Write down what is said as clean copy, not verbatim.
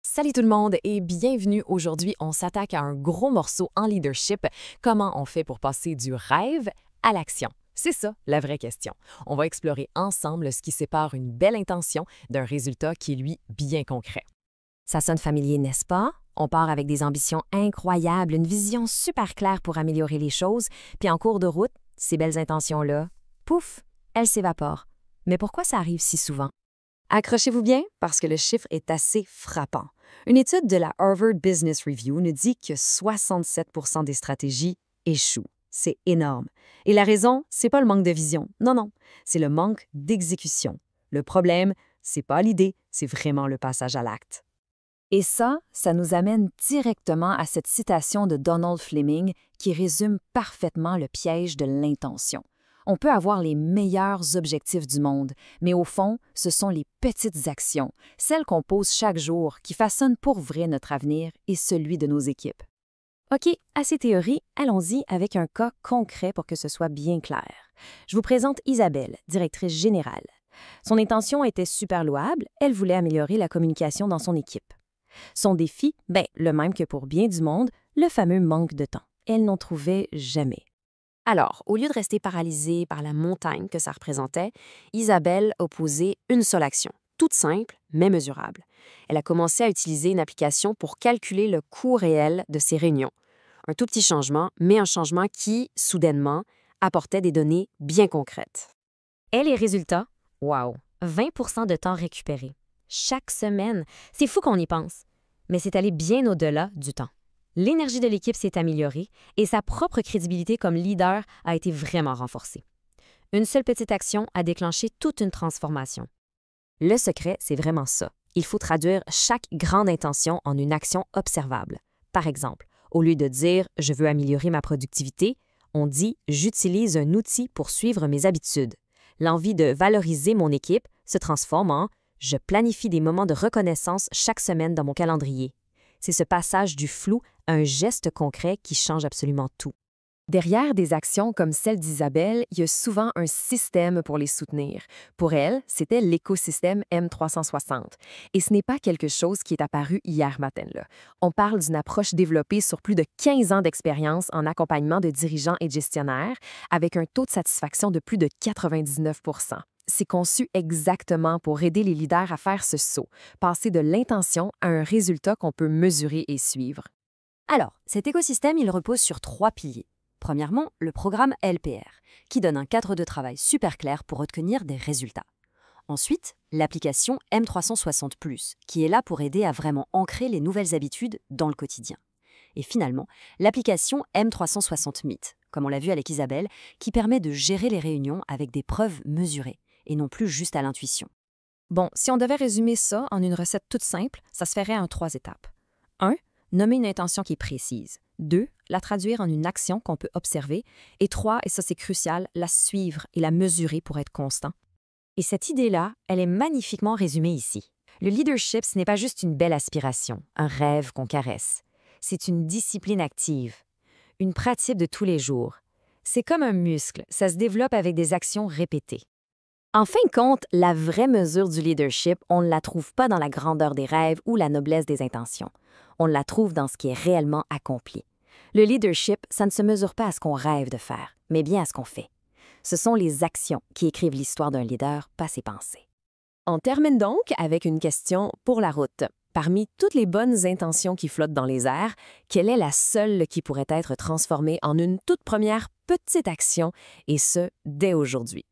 Salut tout le monde et bienvenue. Aujourd'hui, on s'attaque à un gros morceau en leadership. Comment on fait pour passer du rêve à l'action? C'est ça, la vraie question. On va explorer ensemble ce qui sépare une belle intention d'un résultat qui est, lui, bien concret. Ça sonne familier, n'est-ce pas? On part avec des ambitions incroyables, une vision super claire pour améliorer les choses, puis en cours de route, ces belles intentions-là, pouf, elles s'évaporent. Mais pourquoi ça arrive si souvent? Accrochez-vous bien parce que le chiffre est assez frappant. Une étude de la Harvard Business Review nous dit que 67 des stratégies échouent. C'est énorme. Et la raison, c'est pas le manque de vision. Non, non, c'est le manque d'exécution. Le problème, c'est pas l'idée, c'est vraiment le passage à l'acte. Et ça nous amène directement à cette citation de Donald Fleming qui résume parfaitement le piège de l'intention. On peut avoir les meilleurs objectifs du monde, mais au fond, ce sont les petites actions, celles qu'on pose chaque jour, qui façonnent pour vrai notre avenir et celui de nos équipes. OK, assez théorie, allons-y avec un cas concret pour que ce soit bien clair. Je vous présente Isabelle, directrice générale. Son intention était super louable, elle voulait améliorer la communication dans son équipe. Son défi, le même que pour bien du monde, le fameux manque de temps. Elle n'en trouvait jamais. Alors, au lieu de rester paralysée par la montagne que ça représentait, Isabelle a posé une seule action, toute simple mais mesurable. Elle a commencé à utiliser une application pour calculer le coût réel de ses réunions. Un tout petit changement, mais un changement qui, soudainement, apportait des données bien concrètes. Et les résultats? Wow! 20 de temps récupéré. Chaque semaine. C'est fou qu'on y pense. Mais c'est allé bien au-delà du temps. L'énergie de l'équipe s'est améliorée et sa propre crédibilité comme leader a été vraiment renforcée. Une seule petite action a déclenché toute une transformation. Le secret, c'est vraiment ça. Il faut traduire chaque grande intention en une action observable. Par exemple, au lieu de dire « je veux améliorer ma productivité », on dit « j'utilise un outil pour suivre mes habitudes ». L'envie de valoriser mon équipe se transforme en « je planifie des moments de reconnaissance chaque semaine dans mon calendrier ». C'est ce passage du flou à un geste concret qui change absolument tout. Derrière des actions comme celle d'Isabelle, il y a souvent un système pour les soutenir. Pour elle, c'était l'écosystème M360. Et ce n'est pas quelque chose qui est apparu hier matin, là. On parle d'une approche développée sur plus de 15 ans d'expérience en accompagnement de dirigeants et gestionnaires, avec un taux de satisfaction de plus de 99 %. C'est conçu exactement pour aider les leaders à faire ce saut, passer de l'intention à un résultat qu'on peut mesurer et suivre. Alors, cet écosystème, il repose sur 3 piliers. Premièrement, le programme LPR, qui donne un cadre de travail super clair pour obtenir des résultats. Ensuite, l'application M360+, qui est là pour aider à vraiment ancrer les nouvelles habitudes dans le quotidien. Et finalement, l'application M360 Meet, comme on l'a vu avec Isabelle, qui permet de gérer les réunions avec des preuves mesurées, et non plus juste à l'intuition. Bon, si on devait résumer ça en une recette toute simple, ça se ferait en 3 étapes. 1. Nommer une intention qui est précise. 2. La traduire en une action qu'on peut observer. Et 3, et ça c'est crucial, la suivre et la mesurer pour être constant. Et cette idée-là, elle est magnifiquement résumée ici. Le leadership, ce n'est pas juste une belle aspiration, un rêve qu'on caresse. C'est une discipline active, une pratique de tous les jours. C'est comme un muscle, ça se développe avec des actions répétées. En fin de compte, la vraie mesure du leadership, on ne la trouve pas dans la grandeur des rêves ou la noblesse des intentions. On la trouve dans ce qui est réellement accompli. Le leadership, ça ne se mesure pas à ce qu'on rêve de faire, mais bien à ce qu'on fait. Ce sont les actions qui écrivent l'histoire d'un leader, pas ses pensées. On termine donc avec une question pour la route. Parmi toutes les bonnes intentions qui flottent dans les airs, quelle est la seule qui pourrait être transformée en une toute première petite action, et ce, dès aujourd'hui?